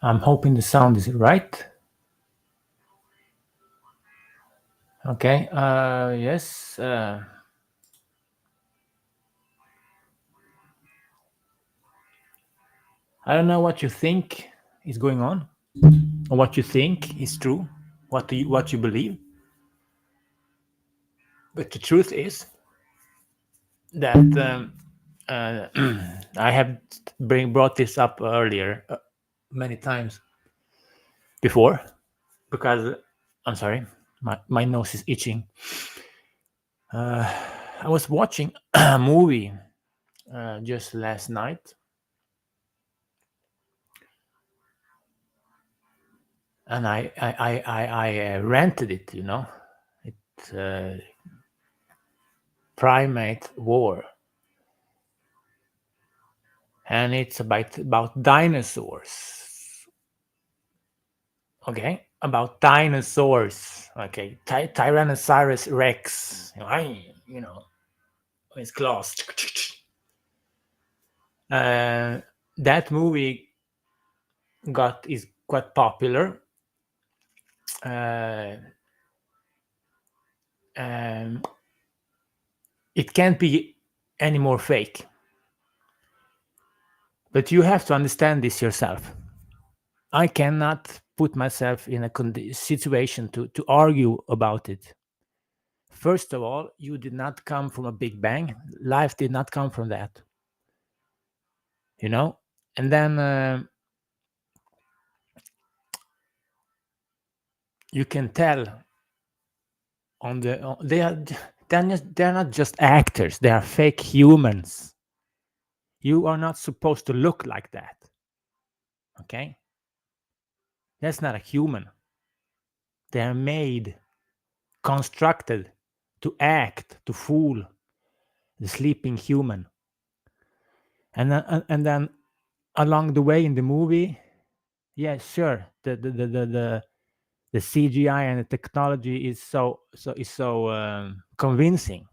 I'm hoping the sound is right. Okay. Yes. I don't know what you think is going on, or what you think is true, what you believe. But the truth is that I have brought this up earlier many times before, because I'm sorry, my nose is itching. I was watching a movie just last night, and I rented it. It's Primate War, and it's about dinosaurs. Okay, about dinosaurs. Okay, Tyrannosaurus Rex. His claws. That movie is quite popular. It can't be any more fake. But you have to understand this yourself. I cannot put myself in a situation to argue about it. First of all, you did not come from a big bang. Life did not come from that. And then you can tell they're not just actors. They are fake humans. You are not supposed to look like that. Okay? That's not a human. They are made, constructed to act, to fool the sleeping human. And then along the way in the movie, yeah, sure, the CGI and the technology is so convincing.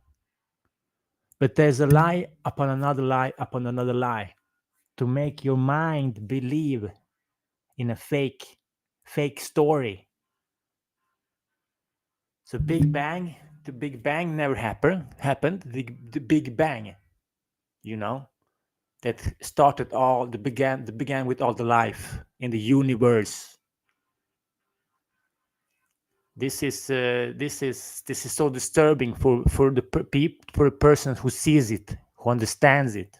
But there's a lie upon another lie upon another lie to make your mind believe in a fake story. So the Big Bang never happened. The Big Bang, that started began with all the life in the universe. This is so disturbing for the person who sees it, who understands it,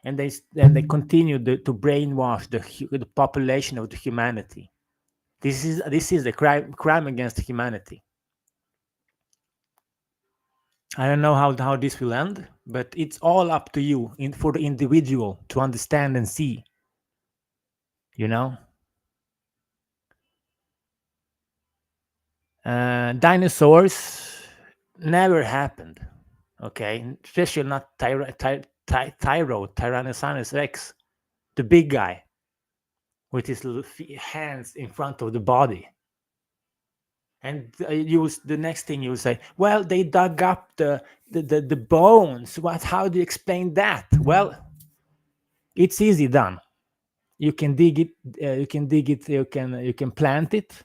and they continue to brainwash the population of the humanity. This is the crime against humanity. I don't know how this will end, but it's all up to you for the individual to understand and see. Dinosaurs never happened. Okay, especially not Tyrannosaurus Rex, the big guy with his little hands in front of the body. And the next thing you say, well, they dug up the bones. How do you explain that? Well, it's easy done. You can dig it. You can plant it,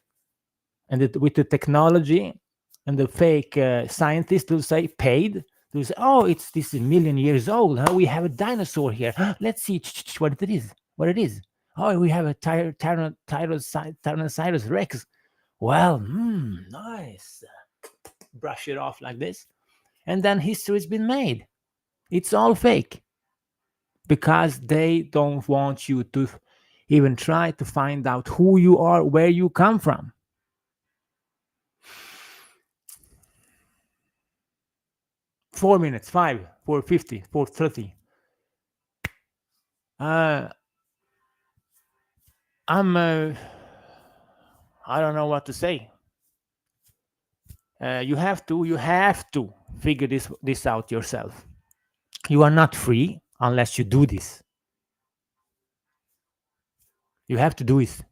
and with the technology and the fake scientists will say paid. They will say, oh, this is 1,000,000 years old. Huh? We have a dinosaur here. Let's see what it is. Oh, we have a Tyrannosaurus Rex. Well, nice. Brush it off like this, and then history's been made. It's all fake because they don't want you to even try to find out who you are, where you come from. Four minutes, 5, 4:50, 4:30. I don't know what to say. You have to figure this out yourself. You are not free unless you do this. You have to do it.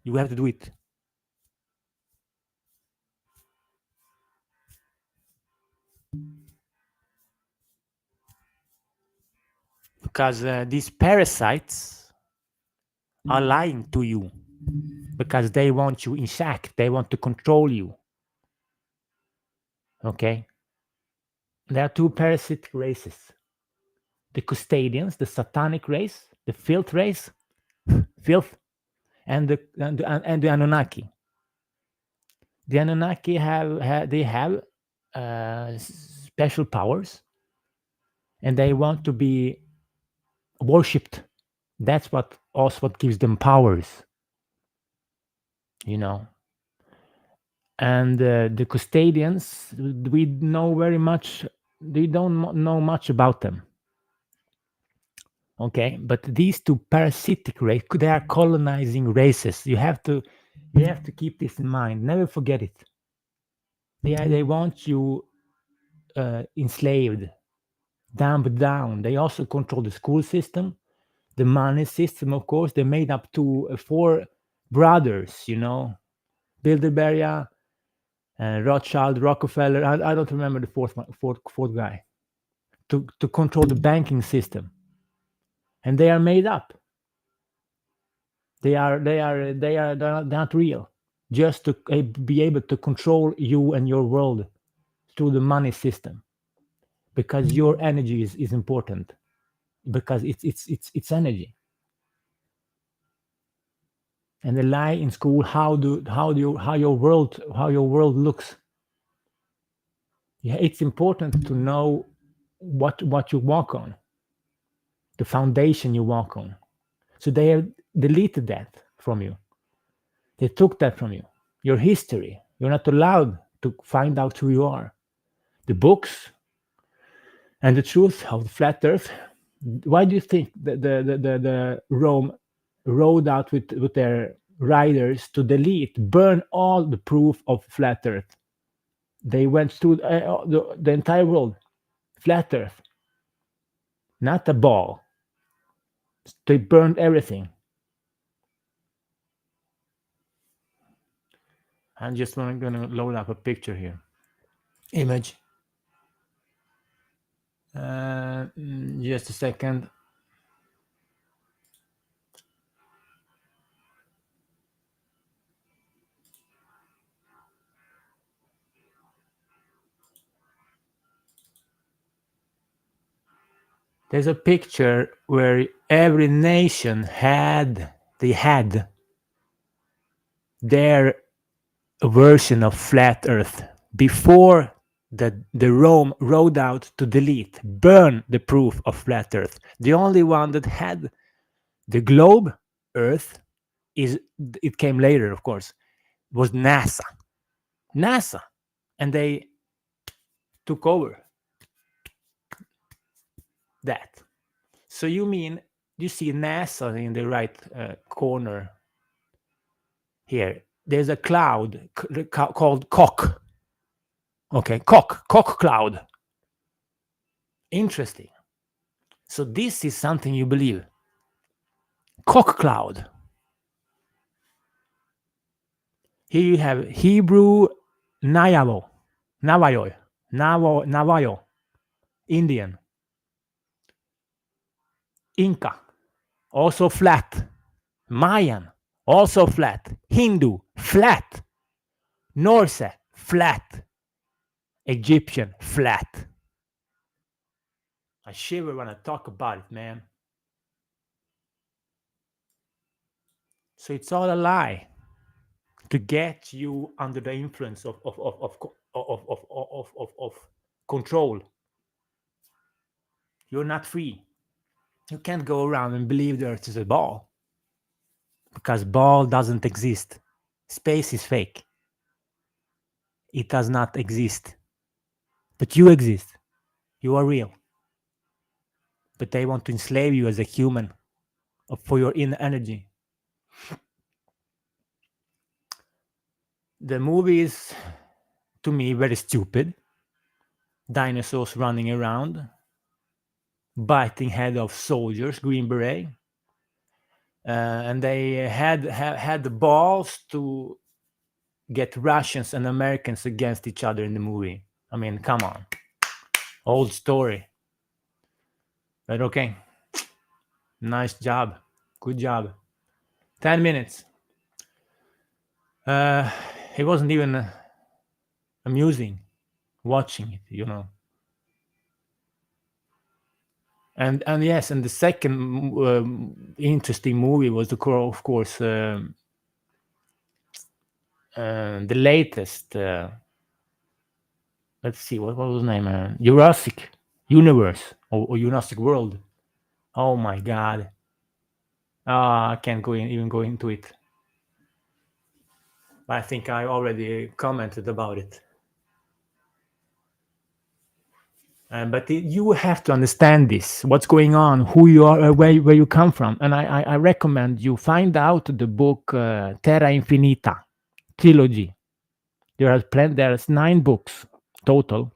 Because these parasites are lying to you. because they want you in shack. They want to control you. Okay? There are two parasitic races: the custodians, the satanic race, the filth, and the Anunnaki. The Anunnaki have special powers, and they want to be worshipped. That's what gives them powers, you know. And the custodians, we know very much. They don't know much about them. Okay, but these two parasitic races, they are colonizing races. You have to keep this in mind. Never forget it. They want you enslaved, dumbed down. They also control the school system, the money system. Of course, they made up to four brothers. Bilderberg, Rothschild, Rockefeller. I don't remember the fourth guy to control the banking system, and they are made up. They're not real. Just to be able to control you and your world through the money system, because your energy is important, because it's energy. And they lie in school how your world looks. Yeah, it's important to know what you walk on, the foundation you walk on. So they have deleted that from you. They took that from you. Your history. You're not allowed to find out who you are. The books and the truth of the flat Earth. Why do you think the Rome rode out with their riders to burn all the proof of flat Earth? They went through the entire world, flat Earth, not a ball. They burned everything. I'm just going to load up a picture here. Image. Just a second. There's a picture where every nation had their version of flat Earth before the Rome rode out to burn the proof of flat Earth. The only one that had the globe Earth it came later, of course, was NASA, and they took over that. So you see NASA in the right corner here? There's a cloud called Koch. Okay, Koch cloud. Interesting. So this is something you believe. Koch cloud. Here you have Hebrew Navajo, Indian, Inca, also flat, Mayan, also flat, Hindu, flat, Norse, flat, Egyptian, flat. I shiver when I talk about it, man. So it's all a lie to get you under the influence of control. You're not free. You can't go around and believe the Earth is a ball, because ball doesn't exist. Space is fake. It does not exist. But you exist. You are real. But they want to enslave you as a human for your inner energy. The movie is, to me, very stupid. Dinosaurs running around, biting head of soldiers, Green Beret. And they had the balls to get Russians and Americans against each other in the movie. I mean, come on. Old story. But okay. Nice job. Good job. 10 minutes. uh, it wasn't even amusing watching it. And yes, and the second interesting movie was of course, the latest. Let's see, what was the name? Jurassic Universe, or Jurassic World. Oh my god! I can't even go into it. I think I already commented about it. But you have to understand this, what's going on, who you are, where you come from. And I recommend you find out the book Terra Infinita trilogy. There's 9 books total,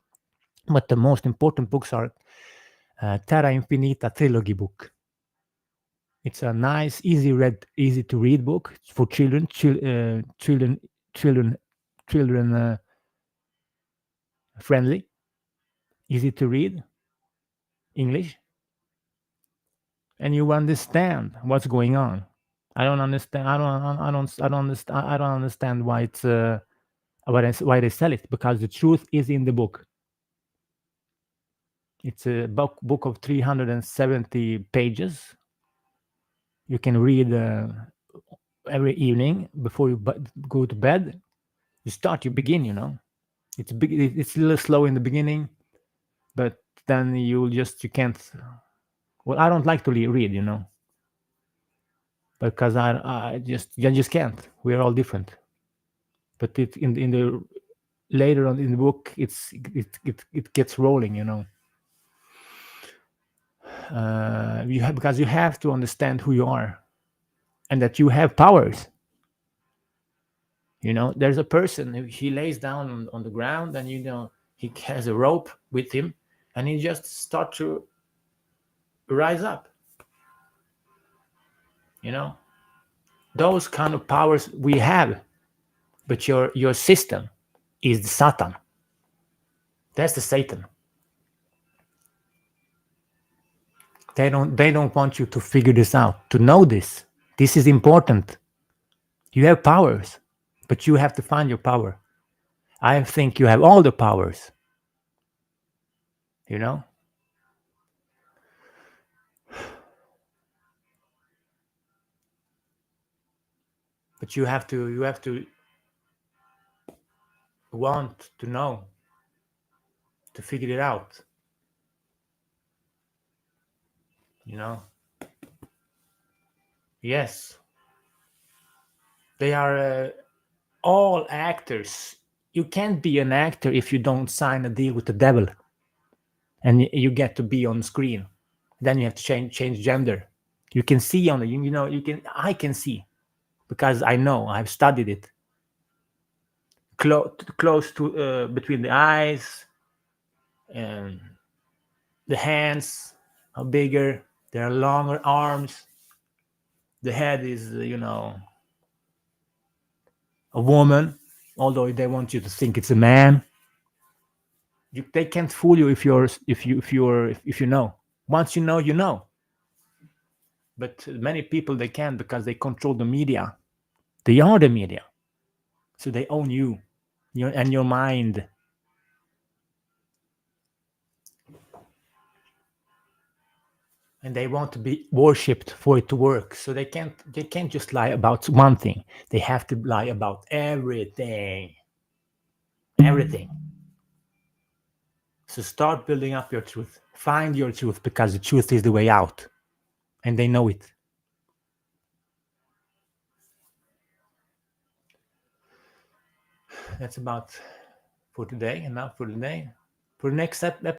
but the most important books are Terra Infinita trilogy book. It's a nice, easy to read book for children, children friendly, easy to read, English, and you understand what's going on. I don't understand. I don't understand why it's why they sell it, because the truth is in the book. It's a book of 370 pages. You can read every evening before you go to bed. You begin. It's big. It's a little slow in the beginning, but then you can't. Well, I don't like to read, because I just can't. We're all different. But it in the later on in the book, it gets rolling. Because you have to understand who you are, and that you have powers. There's a person who he lays down on the ground, and he has a rope with him, and he just start to rise up. Those kind of powers we have, but your system is the Satan. That's the Satan. They don't want you to figure this out, to know this. This is important. You have powers, but you have to find your power. I think you have all the powers. But you have to want to know, to figure it out. Yes, they are all actors. You can't be an actor if you don't sign a deal with the devil, and you get to be on screen. Then you have to change gender. You can see on the I can see, because I know, I've studied it. Close to between the eyes and the hands are bigger. There are longer arms. The head is a woman, although they want you to think it's a man. They can't fool you if you know. Once you know, you know. But many people, they can, because they control the media. They are the media, so they own you, and your mind. And they want to be worshipped for it to work. So they can't just lie about one thing. They have to lie about everything. Everything. So start building up your truth. Find your truth, because the truth is the way out. And they know it. That's about for today. Enough for today. For the next episode.